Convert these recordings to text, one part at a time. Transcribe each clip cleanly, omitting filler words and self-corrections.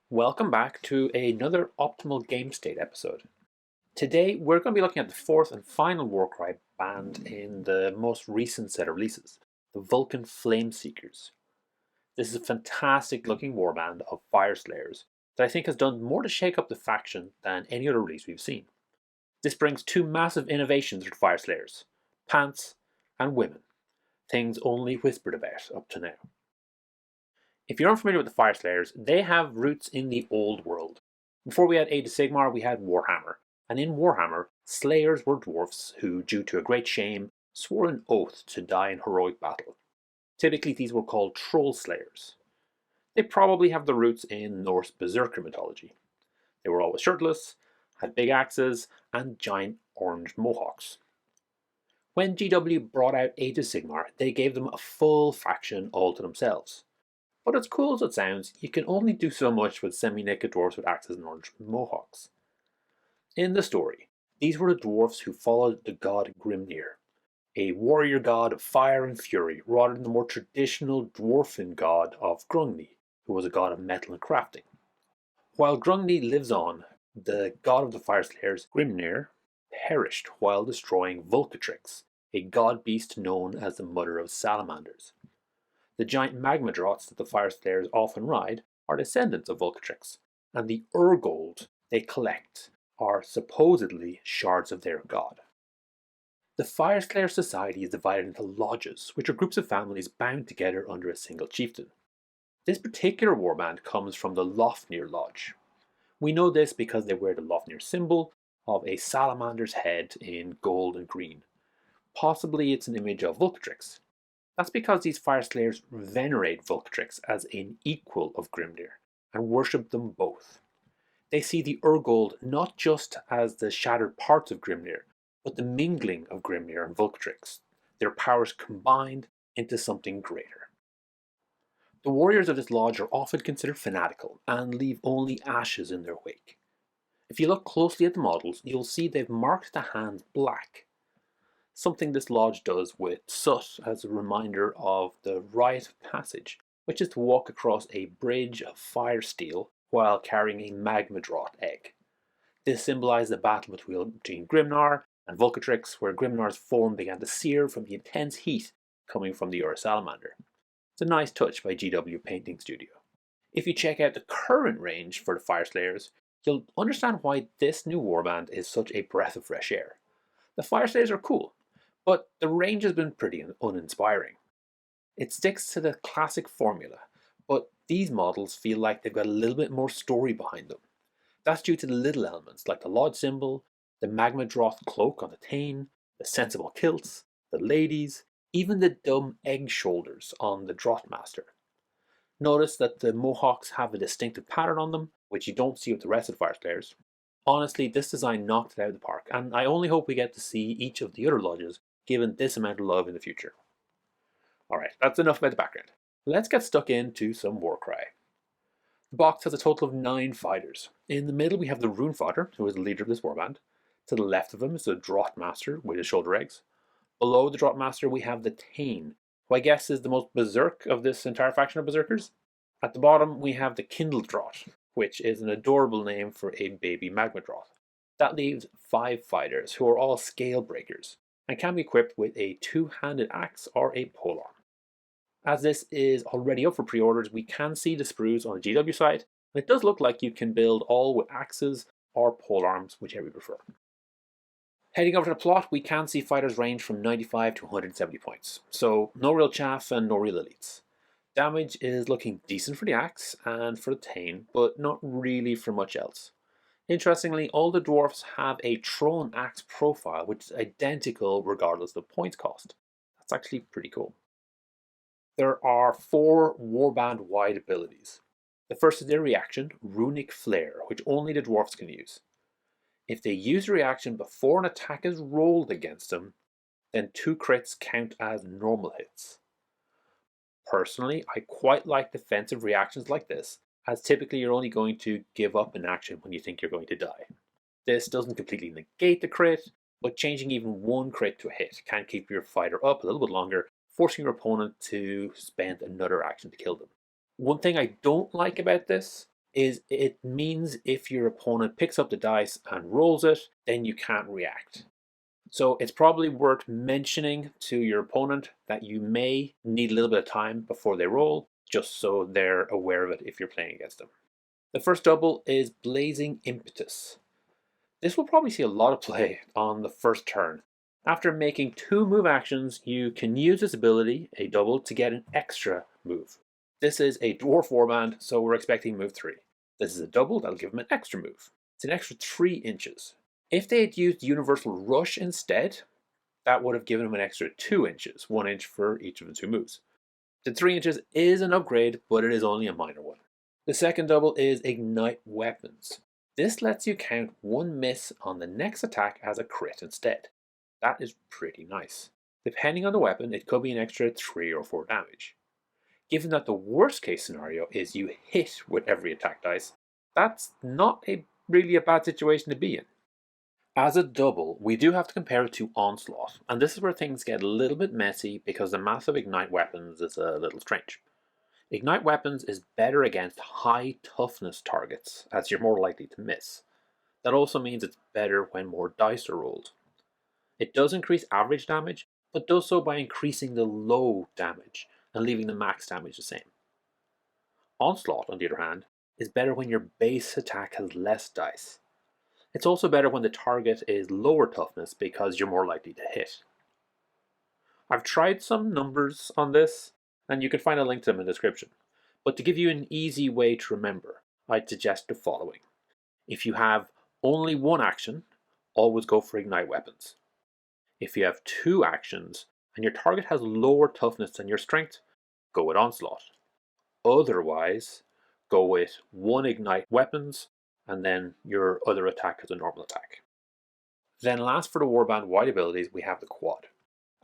Welcome back to another Optimal Game State episode. Today we're going to be looking at the fourth and final Warcry band in the most recent set of releases, the Vulkyn Flameseekers. This is a fantastic looking warband of Fyreslayers that I think has done more to shake up the faction than any other release we've seen. This brings two massive innovations for Fyreslayers, pants and women, things only whispered about up to now. If you're unfamiliar with the Fyreslayers, they have roots in the old world. Before we had Age of Sigmar, we had Warhammer, and in Warhammer, Slayers were dwarfs who, due to a great shame, swore an oath to die in heroic battle. Typically, these were called Troll Slayers. They probably have their roots in Norse berserker mythology. They were always shirtless, had big axes, and giant orange mohawks. When GW brought out Age of Sigmar, they gave them a full faction all to themselves. But as cool as it sounds, you can only do so much with semi-naked dwarves with axes and orange mohawks. In the story, these were the dwarves who followed the god Grimnir, a warrior god of fire and fury rather than the more traditional dwarfen god of Grungni, who was a god of metal and crafting. While Grungni lives on, the god of the Fyreslayers, Grimnir, perished while destroying Vulkatrix, a god beast known as the mother of salamanders. The giant magma draughts that the Fyreslayers often ride are descendants of Vulkatrix, and the Urgold they collect are supposedly shards of their god. The Fyreslayer society is divided into lodges, which are groups of families bound together under a single chieftain. This particular warband comes from the Lofnir Lodge. We know this because they wear the Lofnir symbol of a salamander's head in gold and green. Possibly it's an image of Vulkatrix. That's because these Fyreslayers venerate Vulkatrix as an equal of Grimnir and worship them both. They see the Urgold not just as the shattered parts of Grimnir, but the mingling of Grimnir and Vulkatrix, their powers combined into something greater. The warriors of this lodge are often considered fanatical and leave only ashes in their wake. If you look closely at the models, you'll see they've marked the hands black. Something this lodge does with soot as a reminder of the rite of passage, which is to walk across a bridge of fire steel while carrying a magma draught egg. This symbolizes the battle between Grimnar and Vulkatrix, where Grimnar's form began to sear from the intense heat coming from the Ur Salamander. It's a nice touch by GW Painting Studio. If you check out the current range for the Fyreslayers, you'll understand why this new warband is such a breath of fresh air. The Fyreslayers are cool, but the range has been pretty uninspiring. It sticks to the classic formula, but these models feel like they've got a little bit more story behind them. That's due to the little elements like the lodge symbol, the magma draught cloak on the Thane, the sensible kilts, the ladies, even the dumb egg shoulders on the Droughtmaster. Notice that the mohawks have a distinctive pattern on them, which you don't see with the rest of the Fyreslayers. Honestly, this design knocked it out of the park, and I only hope we get to see each of the other lodges given this amount of love in the future. Alright, that's enough about the background. Let's get stuck into some Warcry. The box has a total of 9 fighters. In the middle we have the Runefighter, who is the leader of this warband. To the left of him is the Droughtmaster with his shoulder eggs. Below the Droughtmaster we have the Thane, who I guess is the most berserk of this entire faction of berserkers. At the bottom we have the Kindled Draught, which is an adorable name for a baby magma draught. That leaves 5 fighters, who are all scale breakers, and can be equipped with a 2-handed axe or a polearm. As this is already up for pre-orders, we can see the sprues on the GW site, and it does look like you can build all with axes or polearms, whichever you prefer. Heading over to the plot, we can see fighters range from 95 to 170 points, so no real chaff and no real elites. Damage is looking decent for the axe and for the Thane, but not really for much else. Interestingly, all the dwarfs have a thrown axe profile, which is identical regardless of the points cost. That's actually pretty cool. There are 4 warband-wide abilities. The first is their reaction, Runic Flare, which only the dwarfs can use. If they use a reaction before an attack is rolled against them, then 2 crits count as normal hits. Personally, I quite like defensive reactions like this, as typically you're only going to give up an action when you think you're going to die. This doesn't completely negate the crit, but changing even 1 crit to a hit can keep your fighter up a little bit longer, forcing your opponent to spend another action to kill them. One thing I don't like about this is it means if your opponent picks up the dice and rolls it, then you can't react. So it's probably worth mentioning to your opponent that you may need a little bit of time before they roll, just so they're aware of it if you're playing against them. The first double is Blazing Impetus. This will probably see a lot of play on the first turn. After making 2 move actions, you can use this ability, a double, to get an extra move. This is a Dwarf Warband, so we're expecting move 3. This is a double, that'll give them an extra move. It's an extra 3 inches. If they had used Universal Rush instead, that would have given them an extra 2 inches, 1 inch for each of the 2 moves. The 3 inches is an upgrade, but it is only a minor one. The second double is Ignite Weapons. This lets you count 1 miss on the next attack as a crit instead. That is pretty nice. Depending on the weapon, it could be an extra 3 or 4 damage. Given that the worst case scenario is you hit with every attack dice, that's not really a bad situation to be in. As a double, we do have to compare it to Onslaught, and this is where things get a little bit messy because the math of Ignite Weapons is a little strange. Ignite Weapons is better against high toughness targets, as you're more likely to miss. That also means it's better when more dice are rolled. It does increase average damage, but does so by increasing the low damage and leaving the max damage the same. Onslaught, on the other hand, is better when your base attack has less dice. It's also better when the target is lower toughness because you're more likely to hit. I've tried some numbers on this, and you can find a link to them in the description. But to give you an easy way to remember, I'd suggest the following. If you have only 1 action, always go for Ignite Weapons. If you have 2 actions, and your target has lower toughness than your strength, go with Onslaught. Otherwise, go with 1 Ignite Weapons, and then your other attack is a normal attack. Then last for the Warband wide abilities, we have the Quad.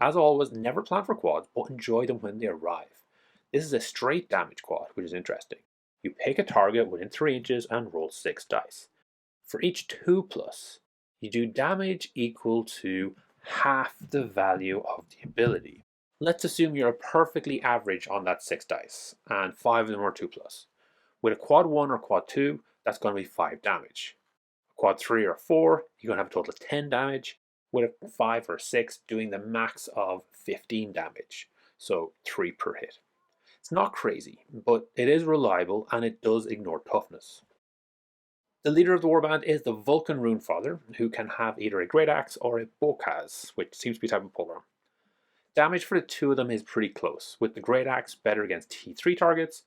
As always, never plan for quads, but enjoy them when they arrive. This is a straight damage quad, which is interesting. You pick a target within 3 inches and roll 6 dice. For each 2+, you do damage equal to half the value of the ability. Let's assume you're perfectly average on that 6 dice, and 5 of them are 2+. With a quad 1 or quad 2, that's going to be 5 damage. A quad 3 or 4, you're going to have a total of 10 damage, with a 5 or 6 doing the max of 15 damage, so 3 per hit. It's not crazy, but it is reliable and it does ignore toughness. The leader of the Warband is the Vulkyn Runefather, who can have either a Great Axe or a Bokaz, which seems to be a type of polearm. Damage for the 2 of them is pretty close, with the Great Axe better against T3 targets,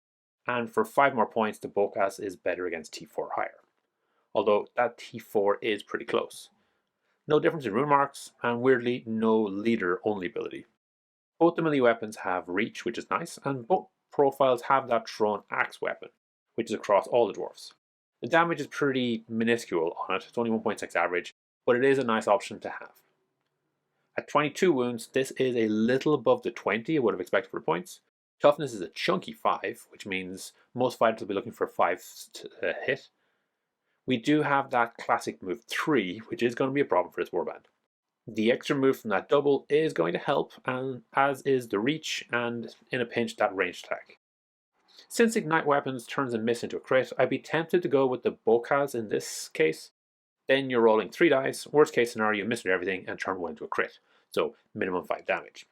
and for 5 more points the Bokaz is better against T4 higher. Although that T4 is pretty close. No difference in rune marks, and weirdly, no leader-only ability. Both the melee weapons have reach, which is nice, and both profiles have that thrown axe weapon, which is across all the dwarfs. The damage is pretty minuscule on it, it's only 1.6 average, but it is a nice option to have. At 22 wounds, this is a little above the 20 I would have expected for points. Toughness is a chunky 5, which means most fighters will be looking for 5 to hit. We do have that classic move 3, which is going to be a problem for this warband. The extra move from that double is going to help, and as is the reach, and in a pinch that ranged attack. Since Ignite Weapons turns a miss into a crit, I'd be tempted to go with the Bokaz in this case. Then you're rolling 3 dice, worst case scenario you miss with everything and turn 1 into a crit, so minimum 5 damage.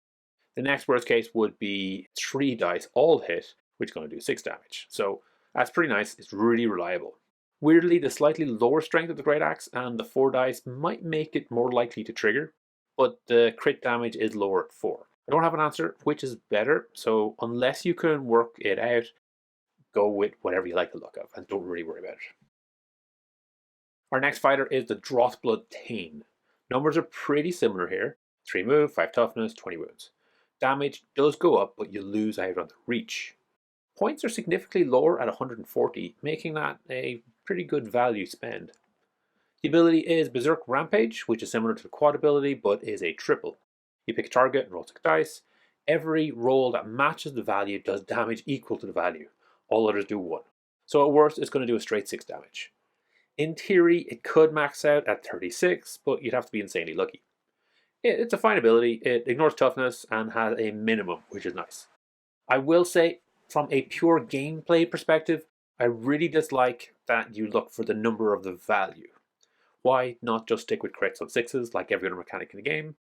The next worst case would be 3 dice all hit, which is going to do 6 damage. So that's pretty nice, it's really reliable. Weirdly, the slightly lower strength of the Great Axe and the 4 dice might make it more likely to trigger, but the crit damage is lower at 4. I don't have an answer which is better, so unless you can work it out, go with whatever you like the look of and don't really worry about it. Our next fighter is the Drothblood Thane. Numbers are pretty similar here. 3 move, 5 toughness, 20 wounds. Damage does go up, but you lose out on the reach. Points are significantly lower at 140, making that a pretty good value spend. The ability is Berserk Rampage, which is similar to the quad ability, but is a triple. You pick a target and roll 6 dice. Every roll that matches the value does damage equal to the value. All others do 1. So at worst, it's going to do a straight 6 damage. In theory, it could max out at 36, but you'd have to be insanely lucky. It's a fine ability, it ignores toughness and has a minimum, which is nice. I will say, from a pure gameplay perspective, I really dislike that you look for the number of the value. Why not just stick with crits on 6s like every other mechanic in the game?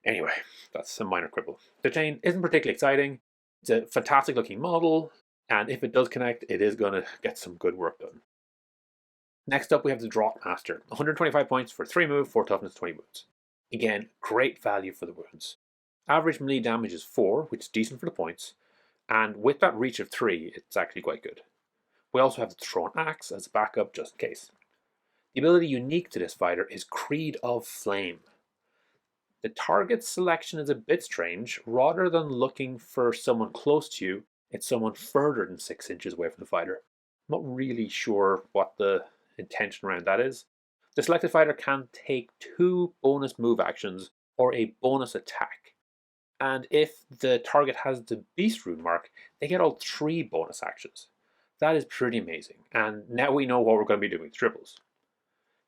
Anyway, that's a minor quibble. The chain isn't particularly exciting. It's a fantastic looking model, and if it does connect, it is going to get some good work done. Next up, we have the Drop Master. 125 points for 3 move, 4 toughness, 20 wounds. Again, great value for the wounds. Average melee damage is 4, which is decent for the points, and with that reach of 3, it's actually quite good. We also have the Thrown Axe as a backup just in case. The ability unique to this fighter is Creed of Flame. The target selection is a bit strange. Rather than looking for someone close to you, it's someone further than 6 inches away from the fighter. I'm not really sure what the intention around that is. The selected fighter can take 2 bonus move actions or a bonus attack. And if the target has the Beast Rune mark, they get all 3 bonus actions. That is pretty amazing, and now we know what we're going to be doing with triples.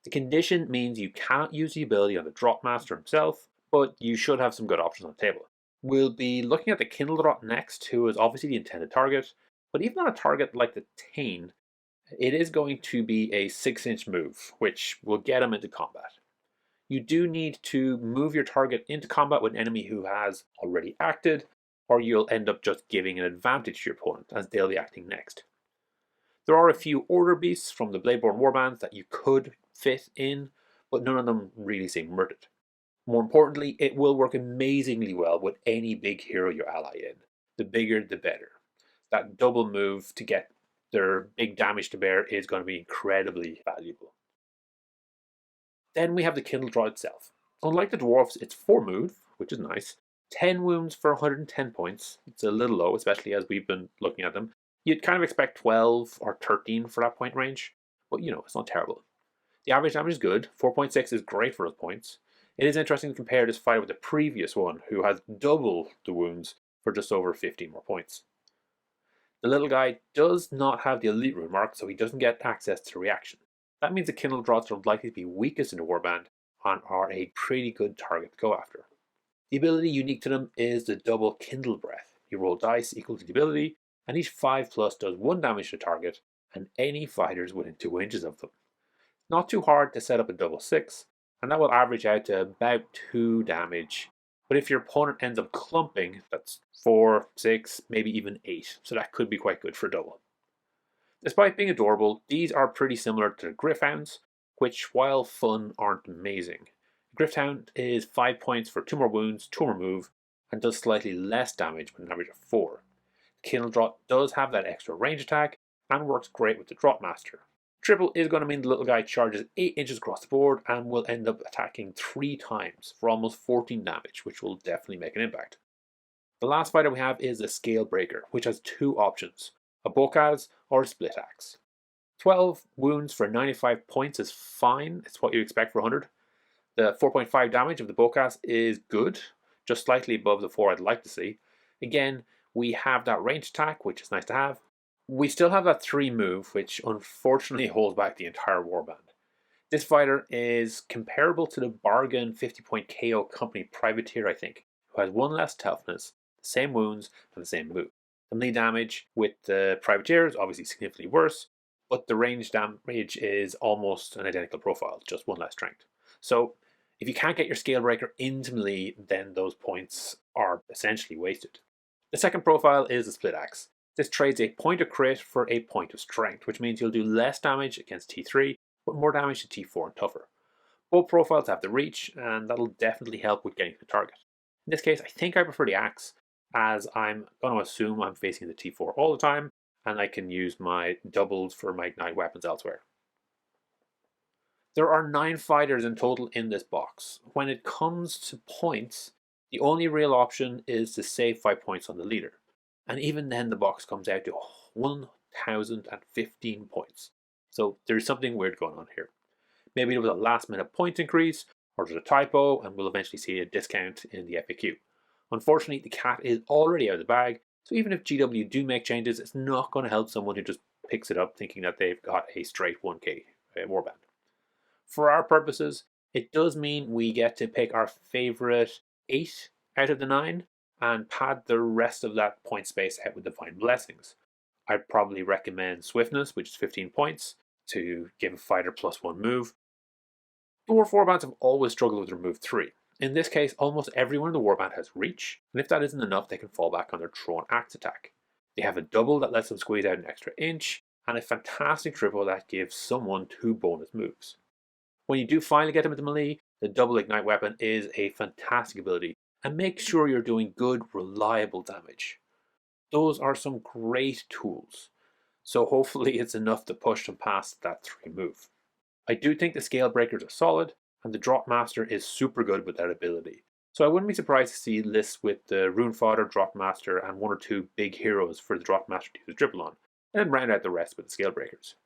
The condition means you can't use the ability on the Drop Master himself, but you should have some good options on the table. We'll be looking at the Kindle Drop next, who is obviously the intended target, but even on a target like the Tane, it is going to be a 6-inch move, which will get him into combat. You do need to move your target into combat with an enemy who has already acted, or you'll end up just giving an advantage to your opponent, as they'll be acting next. There are a few Order Beasts from the Bladeborn Warbands that you could fit in, but none of them really seem worth it. More importantly, it will work amazingly well with any big hero you ally in. The bigger, the better. That double move to get their big damage to bear is going to be incredibly valuable. Then we have the Kindle Draw itself. Unlike the Dwarfs, it's 4 move, which is nice. 10 wounds for 110 points. It's a little low, especially as we've been looking at them. You'd kind of expect 12 or 13 for that point range, but it's not terrible. The average damage is good. 4.6 is great for those points. It is interesting to compare this fighter with the previous one, who has double the wounds for just over 15 more points. The little guy does not have the elite rune mark, so he doesn't get access to reaction. That means the Kindle Draws are likely to be weakest in the Warband and are a pretty good target to go after. The ability unique to them is the double Kindle Breath. You roll dice equal to the ability, and each 5+ does 1 damage to target, and any fighters within 2 inches of them. Not too hard to set up a double 6, and that will average out to about 2 damage. But if your opponent ends up clumping, that's 4, 6, maybe even 8, so that could be quite good for double. Despite being adorable, these are pretty similar to the Gryph-hounds, which, while fun, aren't amazing. Gryph-hound is 5 points for 2 more wounds, 2 more move, and does slightly less damage with an average of 4. Kindle Drop does have that extra range attack and works great with the Drop Master. Triple is going to mean the little guy charges 8 inches across the board and will end up attacking 3 times for almost 14 damage, which will definitely make an impact. The last fighter we have is a Scale Breaker, which has 2 options, a Bokaz or a Split Axe. 12 wounds for 95 points is fine, it's what you expect for 100. The 4.5 damage of the Bokaz is good, just slightly above the 4 I'd like to see. Again, we have that range attack, which is nice to have. We still have that 3 move, which unfortunately holds back the entire Warband. This fighter is comparable to the bargain 50-point KO company Privateer, I think, who has 1 less toughness, the same wounds, and the same move. The melee damage with the Privateer is obviously significantly worse, but the range damage is almost an identical profile, just 1 less strength. So if you can't get your Scale Breaker into melee, then those points are essentially wasted. The second profile is the Split Axe. This trades a point of crit for a point of strength, which means you'll do less damage against T3, but more damage to T4 and tougher. Both profiles have the reach, and that'll definitely help with getting to the target. In this case, I think I prefer the Axe, as I'm going to assume I'm facing the T4 all the time, and I can use my doubles for my ignite weapons elsewhere. There are 9 fighters in total in this box. When it comes to points, the only real option is to save 5 points on the leader. And even then the box comes out to 1,015 points. So there's something weird going on here. Maybe there was a last minute point increase, or there's a typo, and we'll eventually see a discount in the FAQ. Unfortunately, the cat is already out of the bag, so even if GW do make changes, it's not going to help someone who just picks it up thinking that they've got a straight 1k warband. For our purposes, it does mean we get to pick our favorite 8 out of the 9 and pad the rest of that point space out with Divine Blessings. I'd probably recommend Swiftness, which is 15 points, to give a fighter +1 move. Dwarf warbands have always struggled with their move 3. In this case, almost everyone in the warband has reach, and if that isn't enough, they can fall back on their throw and axe attack. They have a double that lets them squeeze out an extra inch, and a fantastic triple that gives someone 2 bonus moves. When you do finally get them into melee, the double ignite weapon is a fantastic ability, and make sure you're doing good, reliable damage. Those are some great tools, so hopefully it's enough to push them past that 3 move. I do think the scale breakers are solid, and the drop master is super good with that ability. So I wouldn't be surprised to see lists with the Rune Fodder, Drop Master, and 1 or 2 big heroes for the Drop Master to use dribble on, and then round out the rest with the scale breakers.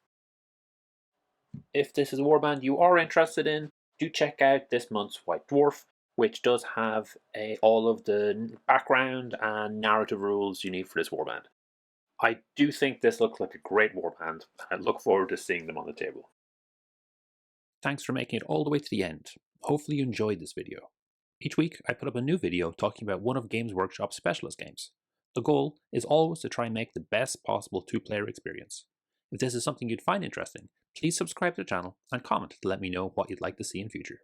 If this is a warband you are interested in, do check out this month's White Dwarf, which does have all of the background and narrative rules you need for this warband. I do think this looks like a great warband, and I look forward to seeing them on the table. Thanks for making it all the way to the end. Hopefully you enjoyed this video. Each week I put up a new video talking about one of Games Workshop's specialist games. The goal is always to try and make the best possible 2-player experience. If this is something you'd find interesting, please subscribe to the channel and comment to let me know what you'd like to see in future.